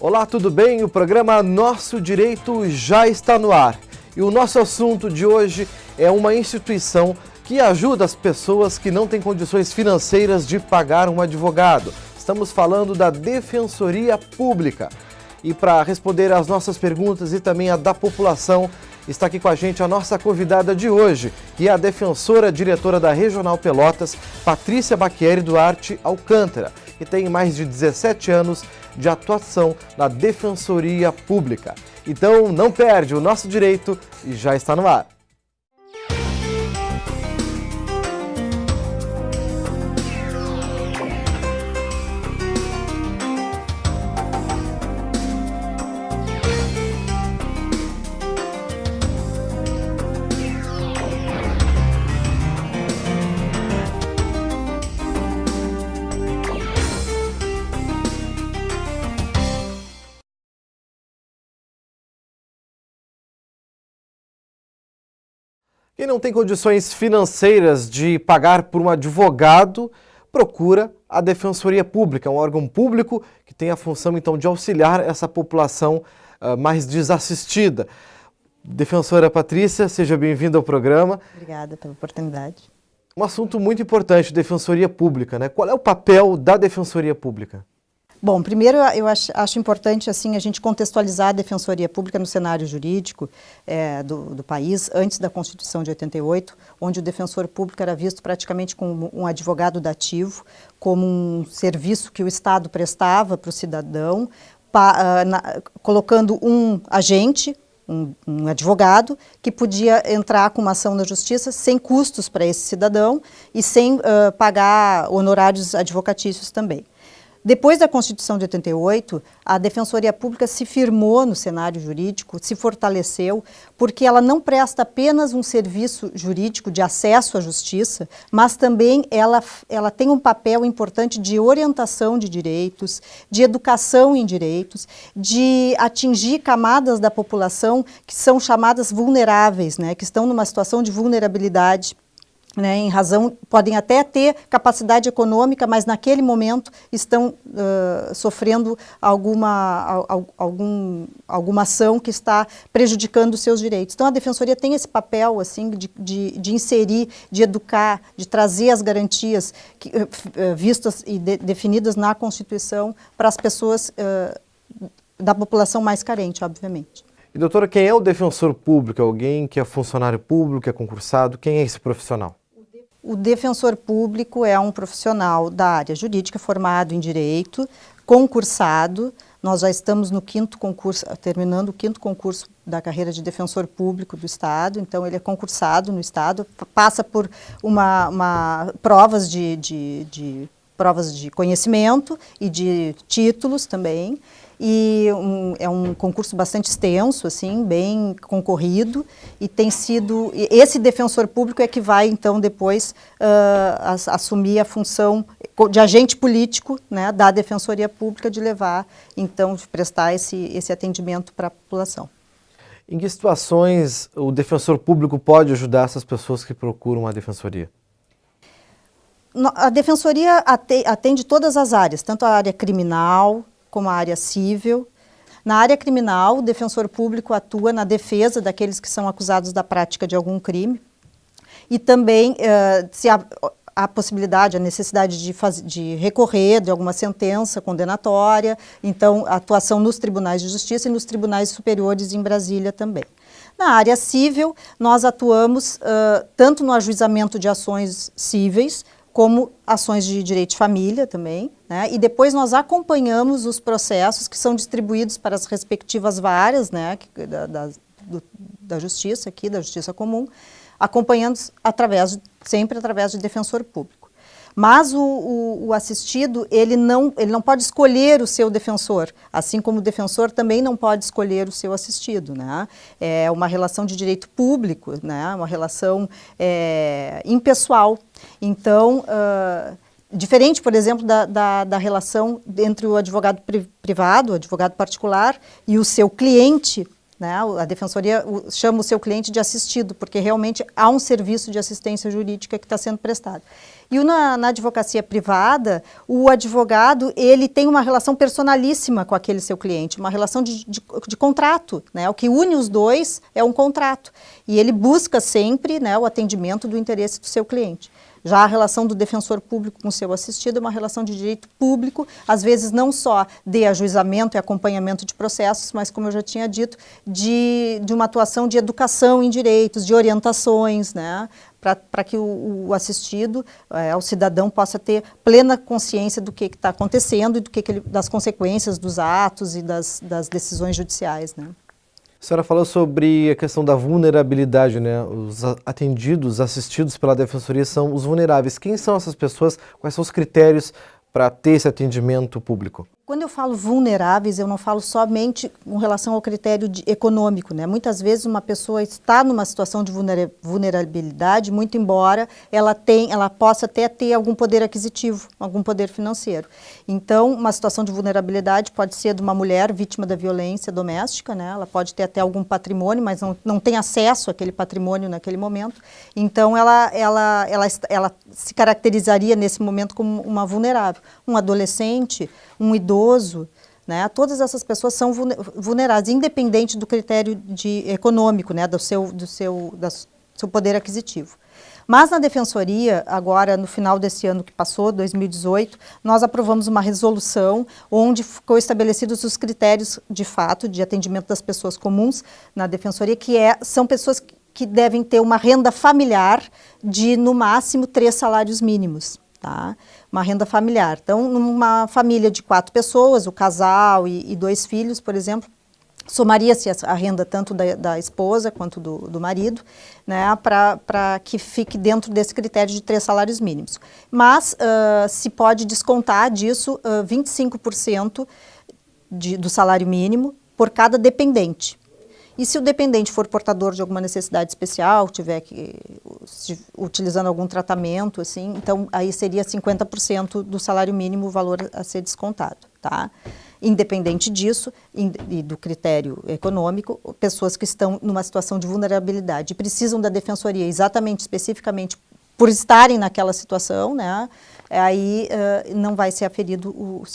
Olá, tudo bem? O programa Nosso Direito já está no ar. E o nosso assunto de hoje é uma instituição que ajuda as pessoas que não têm condições financeiras de pagar um advogado. Estamos falando da Defensoria Pública. E para responder às nossas perguntas e também a da população, está aqui com a gente a nossa convidada de hoje, que é a defensora diretora da Regional Pelotas, Patrícia Bacchieri Duarte Alcântara, que tem mais de 17 anos de atuação na Defensoria Pública. Então não perde o Nosso Direito e já está no ar. Quem não tem condições financeiras de pagar por um advogado, procura a Defensoria Pública, um órgão público que tem a função, então, de auxiliar essa população mais desassistida. Defensora Patrícia, seja bem-vinda ao programa. Obrigada pela oportunidade. Um assunto muito importante, Defensoria Pública, né? Qual é o papel da Defensoria Pública? Bom, primeiro eu acho importante assim, a gente contextualizar a Defensoria Pública no cenário jurídico do país, antes da Constituição de 88, onde o defensor público era visto praticamente como um advogado dativo, como um serviço que o Estado prestava para o cidadão, colocando um agente, um advogado, que podia entrar com uma ação na justiça sem custos para esse cidadão e sem pagar honorários advocatícios também. Depois da Constituição de 88, a Defensoria Pública se firmou no cenário jurídico, se fortaleceu, porque ela não presta apenas um serviço jurídico de acesso à justiça, mas também ela tem um papel importante de orientação de direitos, de educação em direitos, de atingir camadas da população que são chamadas vulneráveis, né, que estão numa situação de vulnerabilidade. Né, em razão, podem até ter capacidade econômica, mas naquele momento estão sofrendo alguma ação que está prejudicando os seus direitos. Então a Defensoria tem esse papel assim, de inserir, de educar, de trazer as garantias vistas e definidas na Constituição para as pessoas da população mais carente, obviamente. E doutora, quem é o defensor público? Alguém que é funcionário público, é concursado? Quem é esse profissional? O defensor público é um profissional da área jurídica, formado em direito, concursado. Nós já estamos no quinto concurso, terminando o quinto concurso da carreira de defensor público do Estado, então ele é concursado no Estado, passa por provas provas de conhecimento e de títulos também. E é um concurso bastante extenso, assim, bem concorrido, e tem sido, esse defensor público é que vai, então, depois assumir a função de agente político, né, da Defensoria Pública, de levar, então, de prestar esse atendimento para a população. Em que situações o defensor público pode ajudar essas pessoas que procuram a defensoria? A Defensoria atende todas as áreas, tanto a área criminal, como a área civil. Na área criminal, o defensor público atua na defesa daqueles que são acusados da prática de algum crime. E também, se há a possibilidade, a necessidade de recorrer de alguma sentença condenatória, então, a atuação nos tribunais de justiça e nos tribunais superiores em Brasília também. Na área civil, nós atuamos tanto no ajuizamento de ações cíveis, como ações de direito de família também, né? E depois nós acompanhamos os processos que são distribuídos para as respectivas varas, né, da justiça aqui, da justiça comum, acompanhando sempre através de defensor público. Mas o assistido, ele não pode escolher o seu defensor, assim como o defensor também não pode escolher o seu assistido, né? É uma relação de direito público, né? Uma relação impessoal. Então, diferente, por exemplo, da relação entre o advogado privado, o advogado particular, e o seu cliente, né? A defensoria chama o seu cliente de assistido, porque realmente há um serviço de assistência jurídica que está sendo prestado. E na advocacia privada, o advogado, ele tem uma relação personalíssima com aquele seu cliente, uma relação de contrato, né? O que une os dois é um contrato. E ele busca sempre, né, o atendimento do interesse do seu cliente. Já a relação do defensor público com o seu assistido é uma relação de direito público, às vezes não só de ajuizamento e acompanhamento de processos, mas, como eu já tinha dito, de uma atuação de educação em direitos, de orientações, né, para que o assistido, o cidadão, possa ter plena consciência do que está acontecendo e das consequências dos atos e das decisões judiciais, né. A senhora falou sobre a questão da vulnerabilidade, né? Os atendidos, assistidos pela Defensoria são os vulneráveis. Quem são essas pessoas? Quais são os critérios para ter esse atendimento público? Quando eu falo vulneráveis, eu não falo somente com relação ao critério econômico, né? Muitas vezes uma pessoa está numa situação de vulnerabilidade, muito embora ela possa até ter algum poder aquisitivo, algum poder financeiro. Então, uma situação de vulnerabilidade pode ser de uma mulher vítima da violência doméstica, né? Ela pode ter até algum patrimônio, mas não tem acesso àquele patrimônio naquele momento. Então, ela se caracterizaria nesse momento como uma vulnerável. Um adolescente, um idoso, né? Todas essas pessoas são vulneráveis, independente do critério econômico, né? do seu poder aquisitivo. Mas na Defensoria, agora no final desse ano que passou, 2018, nós aprovamos uma resolução onde ficou estabelecidos os critérios de fato de atendimento das pessoas comuns na Defensoria, são pessoas que devem ter uma renda familiar de, no máximo, 3 salários mínimos. Tá? Uma renda familiar. Então, numa família de 4 pessoas, o casal e 2 filhos, por exemplo, somaria-se a renda tanto da esposa quanto do marido, né, para que fique dentro desse critério de 3 salários mínimos. Mas se pode descontar disso 25% do salário mínimo por cada dependente. E se o dependente for portador de alguma necessidade especial, utilizando algum tratamento, assim, então aí seria 50% do salário mínimo o valor a ser descontado, tá? Independente disso e do critério econômico, pessoas que estão numa situação de vulnerabilidade e precisam da defensoria especificamente por estarem naquela situação, né? Aí não vai ser aferido o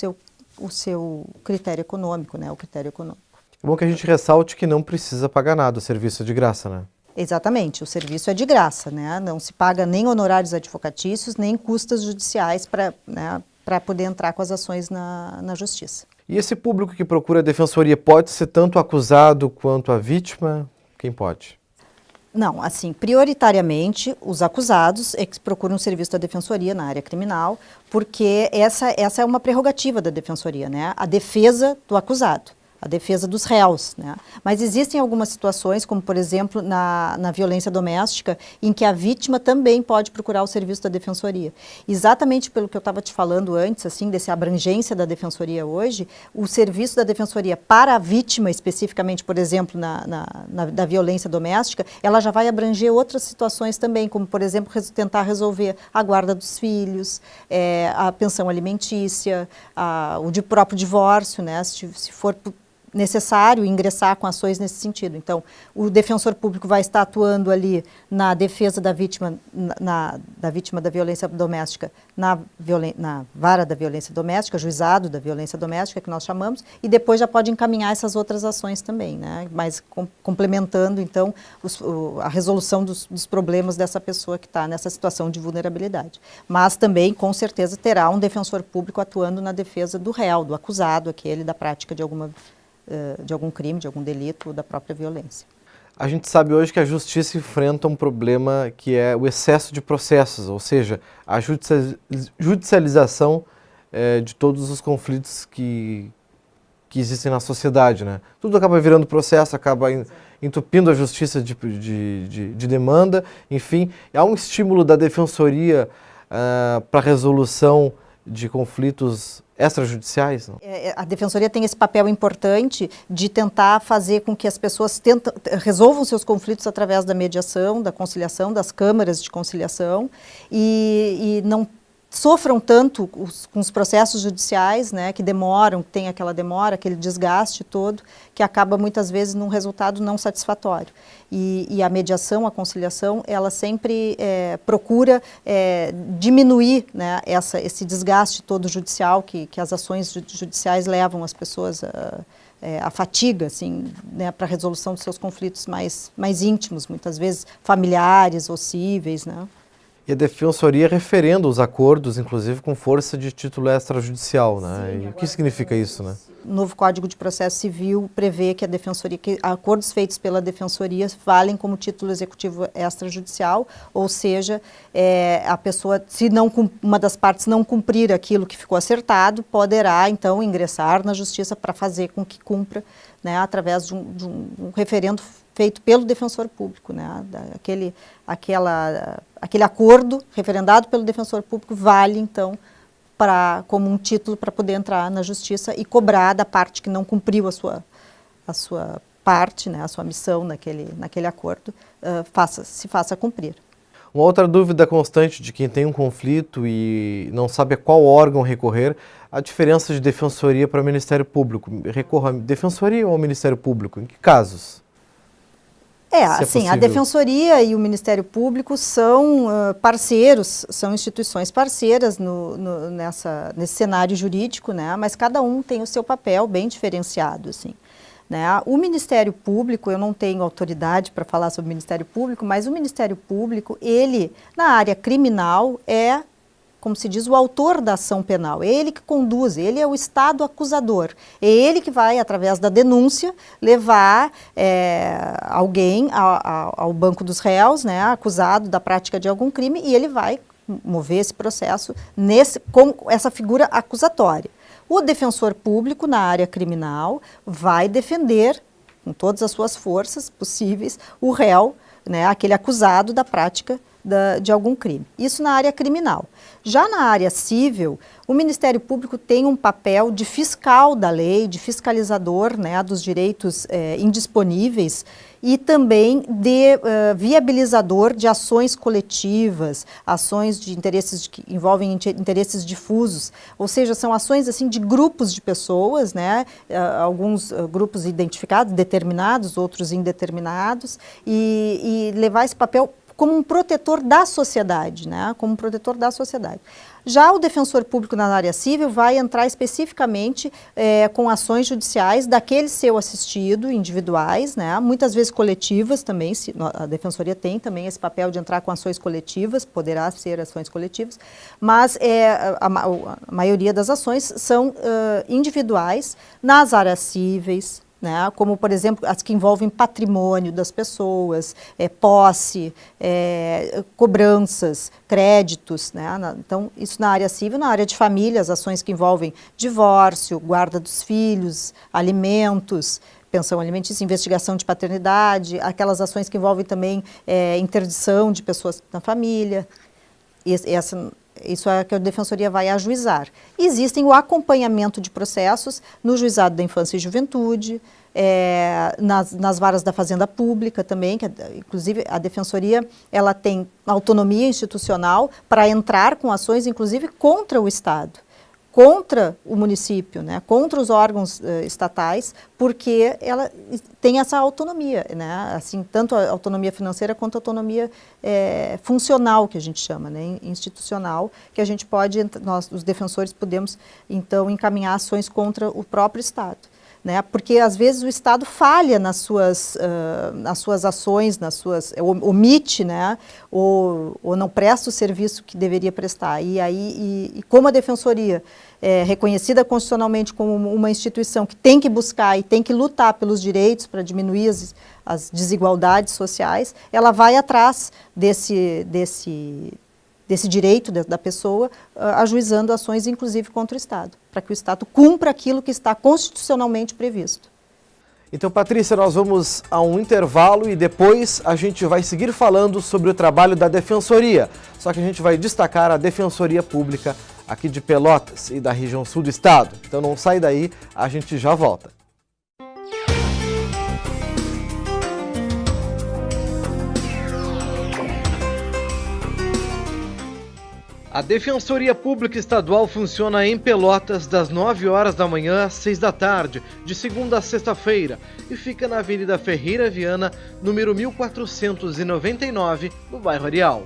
seu critério econômico, né? O critério econômico. É bom que a gente ressalte que não precisa pagar nada, o serviço é de graça, né? Exatamente, o serviço é de graça, né? Não se paga nem honorários advocatícios, nem custas judiciais para poder entrar com as ações na justiça. E esse público que procura a Defensoria pode ser tanto o acusado quanto a vítima? Quem pode? Não, assim, prioritariamente os acusados é que procuram o serviço da Defensoria na área criminal, porque essa é uma prerrogativa da Defensoria, né? A defesa do acusado. A defesa dos réus, né? Mas existem algumas situações, como por exemplo na violência doméstica, em que a vítima também pode procurar o serviço da Defensoria. Exatamente pelo que eu estava te falando antes, assim, dessa abrangência da Defensoria hoje, o serviço da Defensoria para a vítima especificamente, por exemplo, da violência doméstica, ela já vai abranger outras situações também, como por exemplo tentar resolver a guarda dos filhos, a pensão alimentícia, o próprio divórcio, né? Se for necessário ingressar com ações nesse sentido. Então, o defensor público vai estar atuando ali na defesa da vítima, da vítima da violência doméstica, na vara da violência doméstica, juizado da violência doméstica, que nós chamamos, e depois já pode encaminhar essas outras ações também, né? Mas complementando, então, a resolução dos problemas dessa pessoa que está nessa situação de vulnerabilidade. Mas também, com certeza, terá um defensor público atuando na defesa do réu, do acusado, aquele da prática de algum crime, de algum delito ou da própria violência. A gente sabe hoje que a justiça enfrenta um problema que é o excesso de processos, ou seja, a judicialização de todos os conflitos que existem na sociedade, né? Tudo acaba virando processo, acaba entupindo a justiça de demanda, enfim. Há um estímulo da Defensoria para a resolução de conflitos extrajudiciais? Não? A Defensoria tem esse papel importante de tentar fazer com que as pessoas resolvam seus conflitos através da mediação, da conciliação, das câmaras de conciliação e não sofram tanto com os processos judiciais, né, que demoram, tem aquela demora, aquele desgaste todo, que acaba muitas vezes num resultado não satisfatório. E a mediação, a conciliação, ela sempre procura diminuir, né, esse desgaste todo judicial que as ações judiciais levam as pessoas a fatiga, assim, né, para a resolução dos seus conflitos mais íntimos, muitas vezes familiares ou cíveis, né. E a Defensoria referenda os acordos, inclusive com força de título extrajudicial, né? Sim, e o que significa isso, né? O novo Código de Processo Civil prevê que que acordos feitos pela Defensoria valem como título executivo extrajudicial, ou seja, a pessoa, se uma das partes não cumprir aquilo que ficou acertado, poderá então ingressar na Justiça para fazer com que cumpra, né, através de um referendo feito pelo defensor público, né? Aquele acordo referendado pelo defensor público vale, então, como um título para poder entrar na justiça e cobrar da parte que não cumpriu a sua parte, né, a sua missão naquele acordo, se faça cumprir. Uma outra dúvida constante de quem tem um conflito e não sabe a qual órgão recorrer, a diferença de Defensoria para o Ministério Público. Recorra à Defensoria ou ao Ministério Público? Em que casos? Assim, a Defensoria e o Ministério Público são parceiros, são instituições parceiras nesse cenário jurídico, né? Mas cada um tem o seu papel bem diferenciado, assim, né? O Ministério Público, eu não tenho autoridade para falar sobre o Ministério Público, mas o Ministério Público, ele, na área criminal, como se diz, o autor da ação penal, é ele que conduz, ele é o Estado acusador, é ele que vai, através da denúncia, levar alguém ao banco dos réus, né, acusado da prática de algum crime, e ele vai mover esse processo como essa figura acusatória. O defensor público, na área criminal, vai defender, com todas as suas forças possíveis, o réu, né, aquele acusado da prática de algum crime. Isso na área criminal. Já na área civil, o Ministério Público tem um papel de fiscal da lei, de fiscalizador, né, dos direitos indisponíveis e também de viabilizador de ações coletivas, ações de interesses que envolvem interesses difusos, ou seja, são ações assim de grupos de pessoas, né, alguns grupos identificados, determinados, outros indeterminados, e levar esse papel como um protetor da sociedade, né? Como um protetor da sociedade. Já o defensor público na área civil vai entrar especificamente com ações judiciais daquele seu assistido, individuais, né? Muitas vezes coletivas também, a Defensoria tem também esse papel de entrar com ações coletivas, poderá ser ações coletivas, mas a maioria das ações são individuais nas áreas cíveis, né, como, por exemplo, as que envolvem patrimônio das pessoas, posse, cobranças, créditos, né, então isso na área civil. Na área de família, as ações que envolvem divórcio, guarda dos filhos, alimentos, pensão alimentícia, investigação de paternidade, aquelas ações que envolvem também interdição de pessoas na família, isso é que a Defensoria vai ajuizar. Existem o acompanhamento de processos no Juizado da Infância e Juventude, nas varas da Fazenda Pública também, inclusive a Defensoria ela tem autonomia institucional para entrar com ações, inclusive, contra o Estado, contra o município, né, contra os órgãos estatais, porque ela tem essa autonomia, né, assim, tanto a autonomia financeira quanto a autonomia funcional, que a gente chama, né, institucional, que a gente pode, nós, os defensores, podemos, então, encaminhar ações contra o próprio Estado. Né, porque às vezes o Estado falha nas suas ações, omite, né, ou não presta o serviço que deveria prestar. E como a Defensoria é reconhecida constitucionalmente como uma instituição que tem que buscar e tem que lutar pelos direitos para diminuir as desigualdades sociais, ela vai atrás desse direito da pessoa, ajuizando ações, inclusive, contra o Estado, para que o Estado cumpra aquilo que está constitucionalmente previsto. Então, Patrícia, nós vamos a um intervalo e depois a gente vai seguir falando sobre o trabalho da Defensoria. Só que a gente vai destacar a Defensoria Pública aqui de Pelotas e da região sul do estado. Então não sai daí, a gente já volta. A Defensoria Pública Estadual funciona em Pelotas das 9 horas da manhã às 6 da tarde, de segunda a sexta-feira, e fica na Avenida Ferreira Viana, número 1499, no bairro Areal.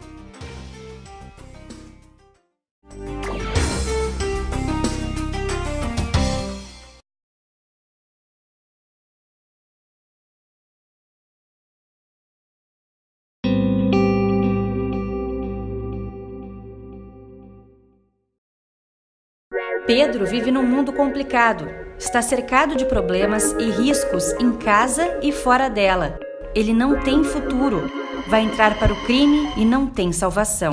Pedro vive num mundo complicado. Está cercado de problemas e riscos em casa e fora dela. Ele não tem futuro. Vai entrar para o crime e não tem salvação.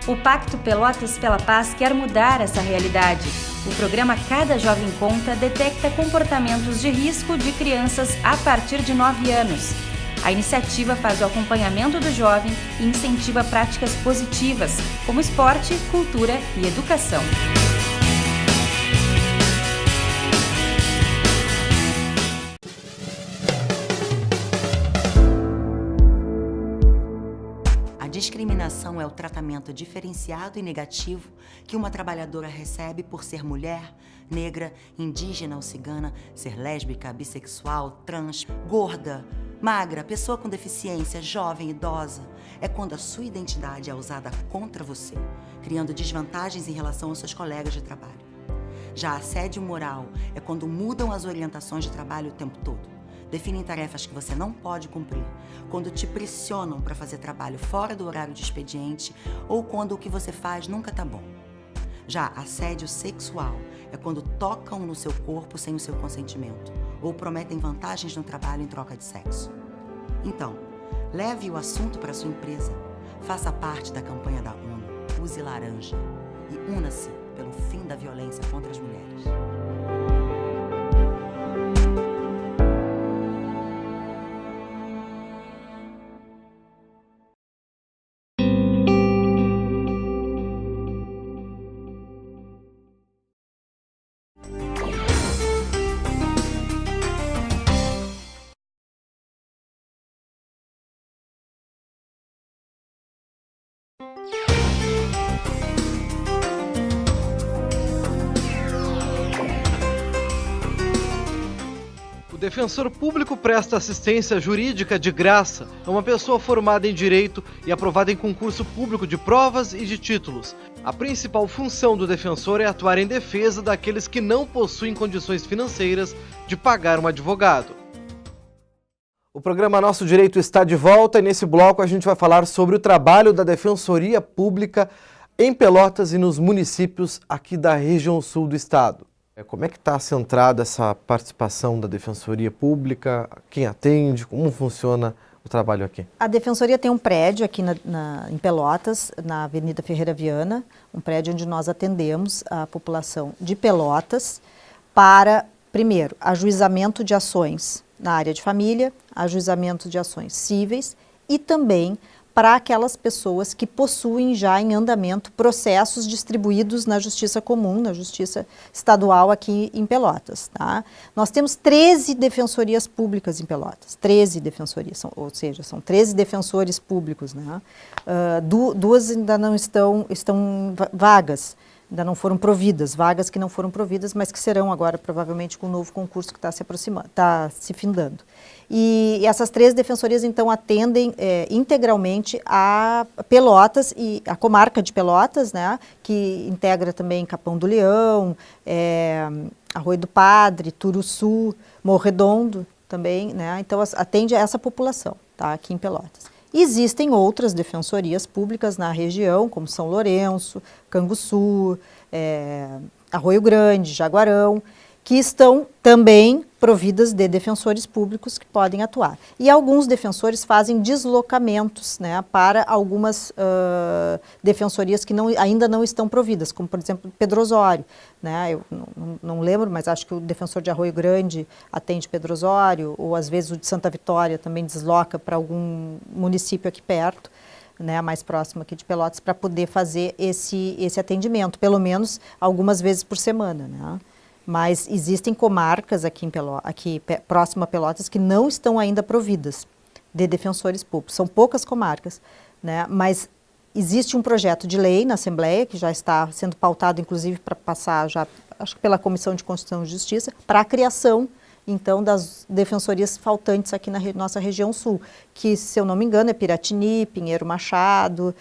O Pacto Pelotas pela Paz quer mudar essa realidade. O programa Cada Jovem Conta detecta comportamentos de risco de crianças a partir de 9 anos. A iniciativa faz o acompanhamento do jovem e incentiva práticas positivas, como esporte, cultura e educação. A discriminação é o tratamento diferenciado e negativo que uma trabalhadora recebe por ser mulher, negra, indígena ou cigana, ser lésbica, bissexual, trans, gorda, magra, pessoa com deficiência, jovem, idosa. É quando a sua identidade é usada contra você, criando desvantagens em relação aos seus colegas de trabalho. Já assédio moral é quando mudam as orientações de trabalho o tempo todo. Definem tarefas que você não pode cumprir, quando te pressionam para fazer trabalho fora do horário de expediente ou quando o que você faz nunca tá bom. Já assédio sexual é quando tocam no seu corpo sem o seu consentimento ou prometem vantagens no trabalho em troca de sexo. Então, leve o assunto para sua empresa, faça parte da campanha da ONU, Use Laranja e una-se pelo fim da violência contra as mulheres. O defensor público presta assistência jurídica de graça a uma pessoa formada em direito e aprovada em concurso público de provas e de títulos. A principal função do defensor é atuar em defesa daqueles que não possuem condições financeiras de pagar um advogado. O programa Nosso Direito está de volta e nesse bloco a gente vai falar sobre o trabalho da Defensoria Pública em Pelotas e nos municípios aqui da região sul do estado. Como é que está centrada essa participação da Defensoria Pública? Quem atende? Como funciona o trabalho aqui? A Defensoria tem um prédio aqui em Pelotas, na Avenida Ferreira Viana, um prédio onde nós atendemos a população de Pelotas para, primeiro, ajuizamento de ações na área de família, ajuizamento de ações cíveis e também para aquelas pessoas que possuem já em andamento processos distribuídos na Justiça Comum, na Justiça Estadual aqui em Pelotas. Tá? Nós temos 13 defensorias públicas em Pelotas, 13 defensorias, ou seja, são 13 defensores públicos. Né? Duas ainda não estão vagas, ainda não foram providas, vagas que não foram providas, mas que serão agora provavelmente com o novo concurso que está se aproximando, está se findando. E essas 13 defensorias, então, atendem integralmente a Pelotas e a comarca de Pelotas, né, que integra também Capão do Leão, Arroio do Padre, Turuçu, Morro Redondo também, né, então atende a essa população, tá, aqui em Pelotas. Existem outras defensorias públicas na região, como São Lourenço, Canguçu, Arroio Grande, Jaguarão, que estão também providas de defensores públicos que podem atuar. E alguns defensores fazem deslocamentos, né, para algumas defensorias que ainda não estão providas, como, por exemplo, Pedro Osório. Né, eu não lembro, mas acho que o defensor de Arroio Grande atende Pedro Osório, ou às vezes o de Santa Vitória também desloca para algum município aqui perto, né, mais próximo aqui de Pelotas, para poder fazer esse atendimento, pelo menos algumas vezes por semana, né? Mas existem comarcas aqui próximo a Pelotas que não estão ainda providas de defensores públicos. São poucas comarcas, né? Mas Existe um projeto de lei na Assembleia, que já está sendo pautado, inclusive, para passar, já, acho que pela Comissão de Constituição e Justiça, para a criação, então, das defensorias faltantes aqui na nossa região sul, que, se eu não me engano, é Piratini, Pinheiro Machado,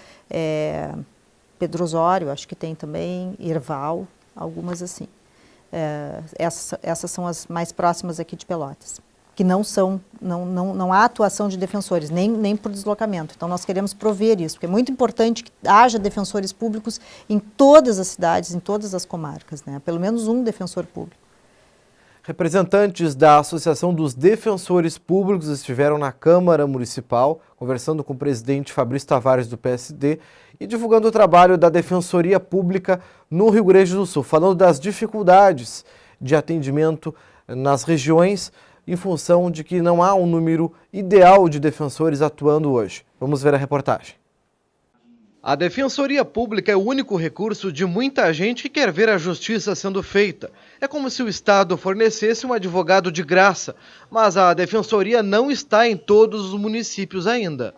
Pedro Osório, acho que tem também, Irval, algumas assim. Essas são as mais próximas aqui de Pelotas, que não há atuação de defensores, nem por deslocamento. Então, nós queremos prover isso, porque é muito importante que haja defensores públicos em todas as cidades, em todas as comarcas, né? Pelo menos um defensor público. Representantes da Associação dos Defensores Públicos estiveram na Câmara Municipal, conversando com o presidente Fabrício Tavares, do PSD, e divulgando o trabalho da Defensoria Pública no Rio Grande do Sul, falando das dificuldades de atendimento nas regiões, em função de que não há um número ideal de defensores atuando hoje. Vamos ver a reportagem. A Defensoria Pública é o único recurso de muita gente que quer ver a justiça sendo feita. É como se o Estado fornecesse um advogado de graça, mas a Defensoria não está em todos os municípios ainda.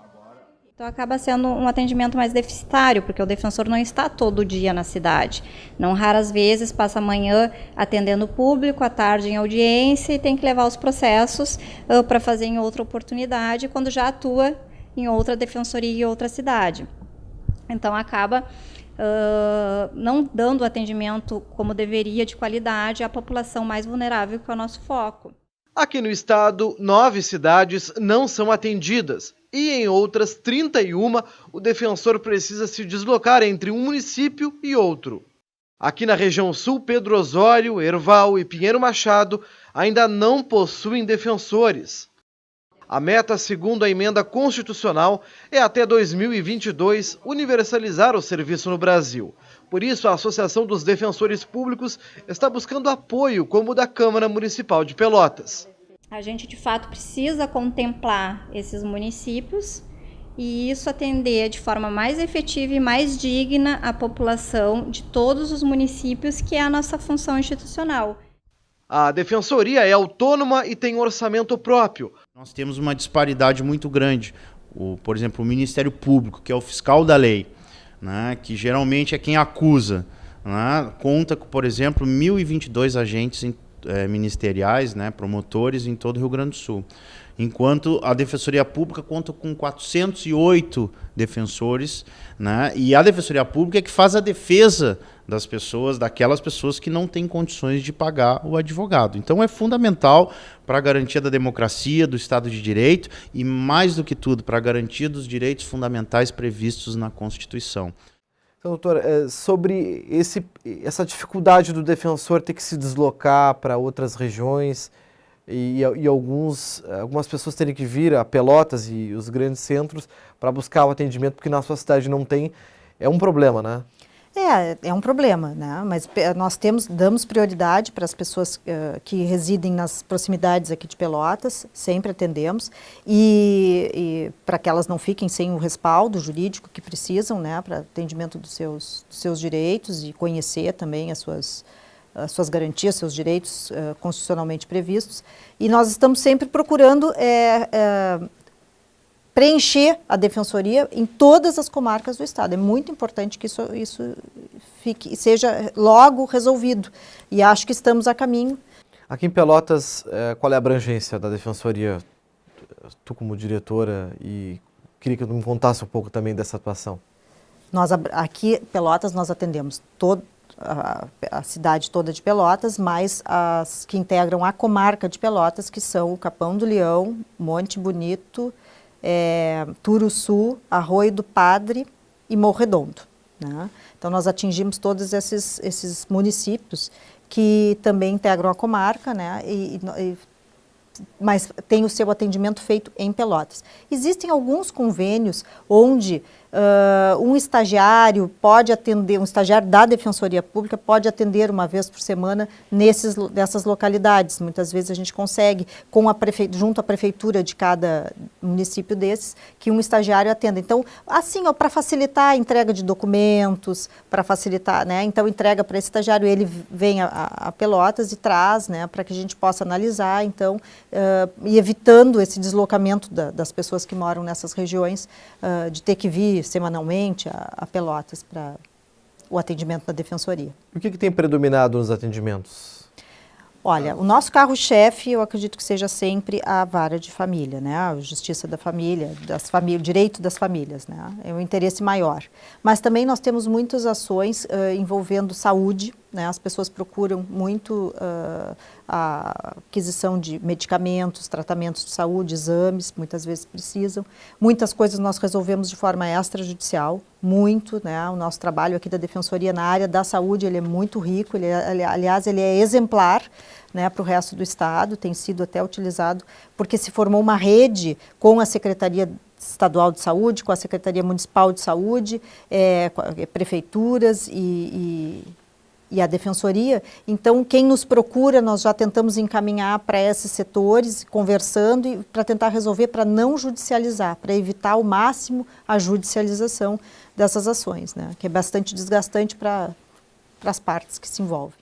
Então acaba sendo um atendimento mais deficitário, porque o defensor não está todo dia na cidade. Não raras vezes passa a manhã atendendo o público, à tarde em audiência e tem que levar os processos para fazer em outra oportunidade, quando já atua em outra defensoria em outra cidade. Então acaba não dando atendimento como deveria, de qualidade, à população mais vulnerável, que é o nosso foco. Aqui no estado, 9 cidades não são atendidas e em outras 31 o defensor precisa se deslocar entre um município e outro. Aqui na região sul, Pedro Osório, Erval e Pinheiro Machado ainda não possuem defensores. A meta, segundo a emenda constitucional, é até 2022 universalizar o serviço no Brasil. Por isso, a Associação dos Defensores Públicos está buscando apoio, como o da Câmara Municipal de Pelotas. A gente, de fato, precisa contemplar esses municípios e isso atender de forma mais efetiva e mais digna a população de todos os municípios, que é a nossa função institucional. A Defensoria é autônoma e tem orçamento próprio. Nós temos uma disparidade muito grande. Por exemplo, o Ministério Público, que é o fiscal da lei, né, que geralmente é quem acusa, né, conta com, por exemplo, 1.022 agentes ministeriais, né, promotores em todo o Rio Grande do Sul. Enquanto a Defensoria Pública conta com 408 defensores, né, e a Defensoria Pública é que faz a defesa das pessoas, daquelas pessoas que não têm condições de pagar o advogado. Então é fundamental para a garantia da democracia, do Estado de Direito e, mais do que tudo, para a garantia dos direitos fundamentais previstos na Constituição. Então, doutor, sobre essa dificuldade do defensor ter que se deslocar para outras regiões e algumas pessoas terem que vir a Pelotas e os grandes centros para buscar o atendimento porque na sua cidade não tem, é um problema, né? É um problema, né? Mas nós damos prioridade para as pessoas que residem nas proximidades aqui de Pelotas, sempre atendemos, e para que elas não fiquem sem o respaldo jurídico que precisam, né, para atendimento dos seus direitos e conhecer também as suas garantias, seus direitos constitucionalmente previstos. E nós estamos sempre procurando preencher a defensoria em todas as comarcas do estado. É muito importante que isso seja logo resolvido. E acho que estamos a caminho. Aqui em Pelotas, qual é a abrangência da defensoria? Tu como diretora, e queria que tu me contasse um pouco também dessa atuação. Aqui em Pelotas nós atendemos a cidade toda de Pelotas, mais as que integram a comarca de Pelotas, que são o Capão do Leão, Monte Bonito, Turuçu, Arroio do Padre e Morro Redondo, né? Então nós atingimos todos esses municípios que também integram a comarca, né? Mas tem o seu atendimento feito em Pelotas. Existem alguns convênios onde um estagiário pode atender, um estagiário da Defensoria Pública pode atender uma vez por semana nessas localidades. Muitas vezes a gente consegue, junto à prefeitura de cada município desses, que um estagiário atenda. Então, assim, para facilitar a entrega de documentos, para facilitar, né? Então, entrega para esse estagiário, ele vem a Pelotas e traz, né, para que a gente possa analisar, então, e evitando esse deslocamento das pessoas que moram nessas regiões, de ter que vir ir semanalmente a Pelotas para o atendimento da Defensoria. O que tem predominado nos atendimentos? Olha, o nosso carro-chefe, eu acredito que seja sempre a vara de família, né? A justiça da família, o direito das famílias, né? É um interesse maior. Mas também nós temos muitas ações envolvendo saúde, né? As pessoas procuram muito a aquisição de medicamentos, tratamentos de saúde, exames, muitas vezes precisam. Muitas coisas nós resolvemos de forma extrajudicial, muito, né? O nosso trabalho aqui da Defensoria na área da saúde, ele é muito rico, aliás, ele é exemplar, né, para o resto do Estado, tem sido até utilizado, porque se formou uma rede com a Secretaria Estadual de Saúde, com a Secretaria Municipal de Saúde, com prefeituras e a Defensoria. Então, quem nos procura, nós já tentamos encaminhar para esses setores, conversando, e para tentar resolver, para não judicializar, para evitar ao máximo a judicialização dessas ações, né, que é bastante desgastante para as partes que se envolvem.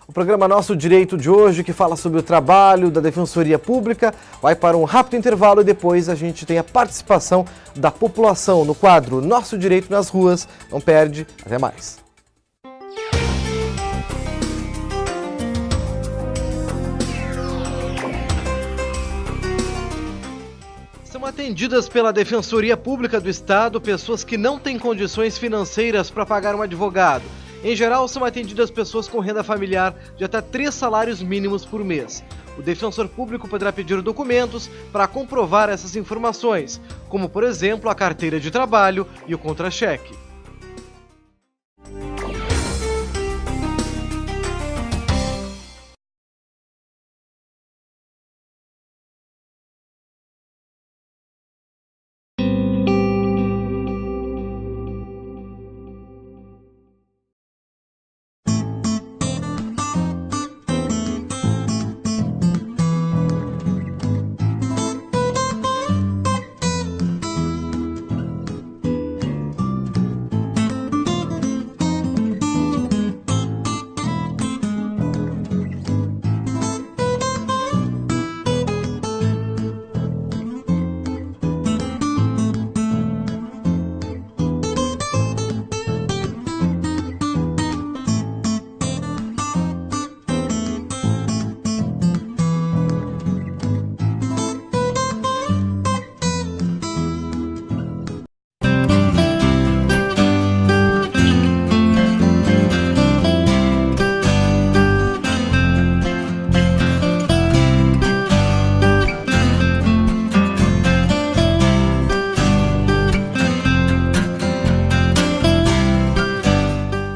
O programa Nosso Direito de hoje, que fala sobre o trabalho da Defensoria Pública, vai para um rápido intervalo e depois a gente tem a participação da população no quadro Nosso Direito nas Ruas. Não perde, até mais. São atendidas pela Defensoria Pública do Estado pessoas que não têm condições financeiras para pagar um advogado. Em geral, são atendidas pessoas com renda familiar de até 3 salários mínimos por mês. O defensor público poderá pedir documentos para comprovar essas informações, como, por exemplo, a carteira de trabalho e o contra-cheque.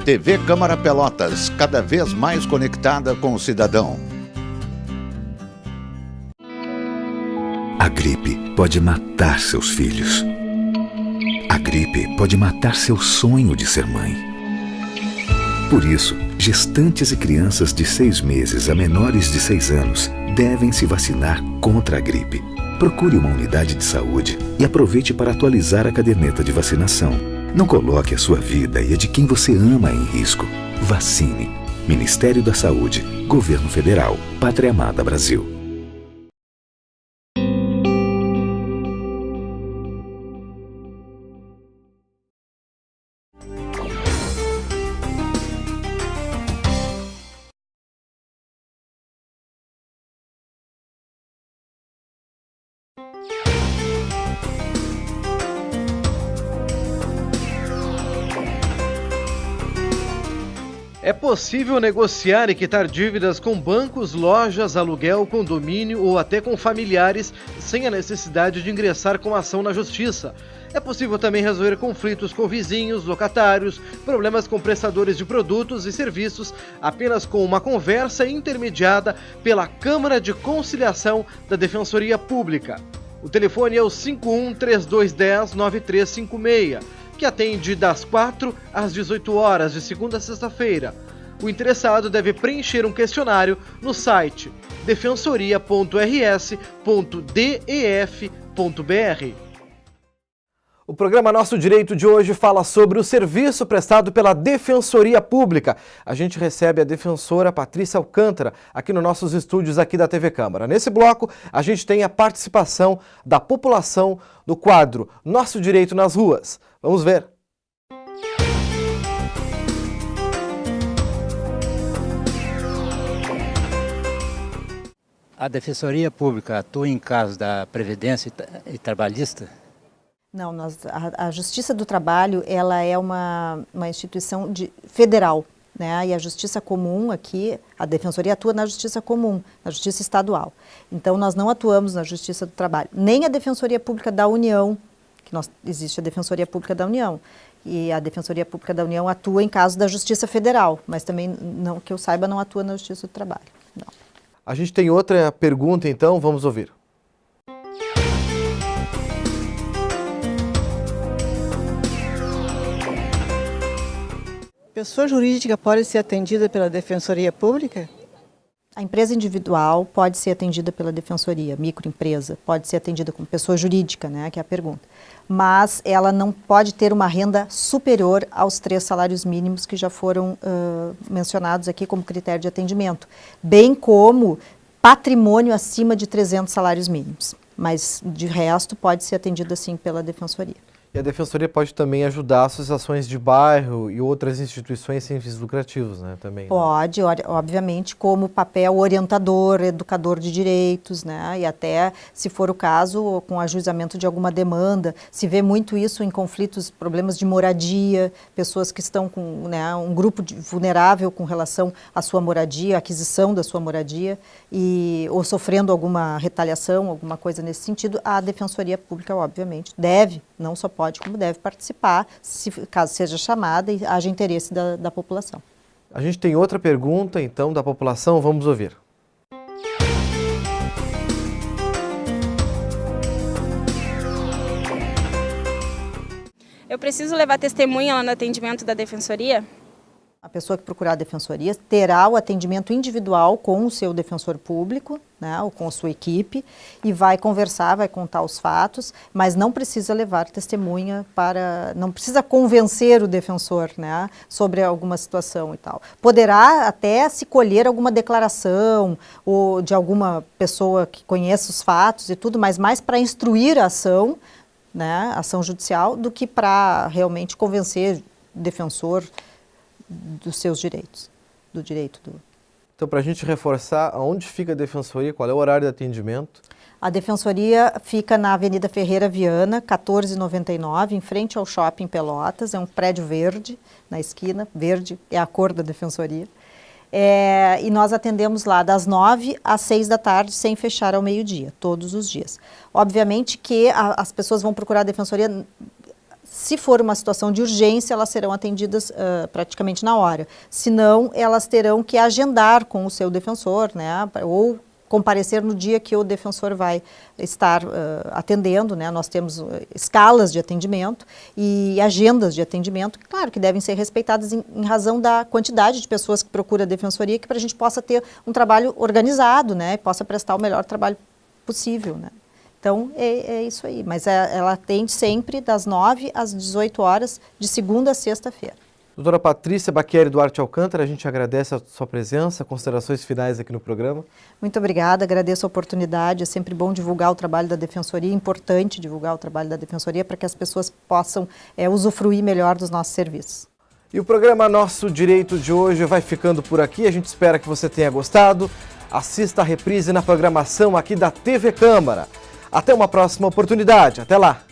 TV Câmara Pelotas, cada vez mais conectada com o cidadão. A gripe pode matar seus filhos. A gripe pode matar seu sonho de ser mãe. Por isso, gestantes e crianças de 6 meses a menores de 6 anos devem se vacinar contra a gripe. Procure uma unidade de saúde e aproveite para atualizar a caderneta de vacinação. Não coloque a sua vida e a de quem você ama em risco. Vacine. Ministério da Saúde, Governo Federal, Pátria Amada Brasil. É possível negociar e quitar dívidas com bancos, lojas, aluguel, condomínio ou até com familiares sem a necessidade de ingressar com ação na justiça. É possível também resolver conflitos com vizinhos, locatários, problemas com prestadores de produtos e serviços apenas com uma conversa intermediada pela Câmara de Conciliação da Defensoria Pública. O telefone é o 51-3210-9356, que atende das 4 às 18 horas, de segunda a sexta-feira. O interessado deve preencher um questionário no site defensoria.rs.def.br. O programa Nosso Direito de hoje fala sobre o serviço prestado pela Defensoria Pública. A gente recebe a defensora Patrícia Alcântara aqui nos nossos estúdios aqui da TV Câmara. Nesse bloco, a gente tem a participação da população do quadro Nosso Direito nas Ruas. Vamos ver. A Defensoria Pública atua em casos da Previdência e Trabalhista? Não, a Justiça do Trabalho, ela é uma instituição federal, né? E a Justiça Comum aqui, a Defensoria atua na Justiça Comum, na Justiça Estadual. Então, nós não atuamos na Justiça do Trabalho, nem a Defensoria Pública da União, existe a Defensoria Pública da União, e a Defensoria Pública da União atua em casos da Justiça Federal, mas também, não, que eu saiba, não atua na Justiça do Trabalho, não. A gente tem outra pergunta, então, vamos ouvir. Pessoa jurídica pode ser atendida pela Defensoria Pública? A empresa individual pode ser atendida pela Defensoria, microempresa, pode ser atendida como pessoa jurídica, né, que é a pergunta. Mas ela não pode ter uma renda superior aos 3 salários mínimos que já foram mencionados aqui como critério de atendimento, bem como patrimônio acima de 300 salários mínimos. Mas, de resto, pode ser atendida, sim, pela Defensoria. E a Defensoria pode também ajudar associações de bairro e outras instituições sem fins lucrativos, né, também. Pode, obviamente, como papel orientador, educador de direitos, né, e até, se for o caso, com ajuizamento de alguma demanda. Se vê muito isso em conflitos, problemas de moradia, pessoas que estão com, né, um grupo vulnerável com relação à sua moradia, aquisição da sua moradia, ou sofrendo alguma retaliação, alguma coisa nesse sentido. A Defensoria Pública, obviamente, deve, não só pode, como deve participar, caso seja chamada e haja interesse da população. A gente tem outra pergunta, então, da população, vamos ouvir. Eu preciso levar testemunha lá no atendimento da Defensoria? A pessoa que procurar a Defensoria terá o atendimento individual com o seu defensor público, né, ou com a sua equipe, e vai conversar, vai contar os fatos, mas não precisa levar testemunha não precisa convencer o defensor, né, sobre alguma situação e tal. Poderá até se colher alguma declaração ou de alguma pessoa que conheça os fatos e tudo, mas mais para instruir a ação, né, ação judicial, do que para realmente convencer o defensor dos seus direitos, do direito do... Então, para a gente reforçar, aonde fica a Defensoria, qual é o horário de atendimento? A Defensoria fica na Avenida Ferreira Viana, 1499, em frente ao Shopping Pelotas, é um prédio verde, na esquina, verde é a cor da Defensoria, e nós atendemos lá das 9 às 6 da tarde, sem fechar ao meio-dia, todos os dias. Obviamente que as pessoas vão procurar a Defensoria. Se for uma situação de urgência, elas serão atendidas praticamente na hora. Se não, elas terão que agendar com o seu defensor, né, ou comparecer no dia que o defensor vai estar atendendo, né? Nós temos escalas de atendimento e agendas de atendimento, claro que devem ser respeitadas em razão da quantidade de pessoas que procuram a Defensoria, que para a gente possa ter um trabalho organizado, né, e possa prestar o melhor trabalho possível, né. Então, é isso aí, mas ela atende sempre das 9 às 18 horas, de segunda a sexta-feira. Doutora Patrícia Baqueri Duarte Alcântara, a gente agradece a sua presença, considerações finais aqui no programa. Muito obrigada, agradeço a oportunidade, é sempre bom divulgar o trabalho da Defensoria, é importante divulgar o trabalho da Defensoria para que as pessoas possam usufruir melhor dos nossos serviços. E o programa Nosso Direito de hoje vai ficando por aqui, a gente espera que você tenha gostado. Assista a reprise na programação aqui da TV Câmara. Até uma próxima oportunidade. Até lá!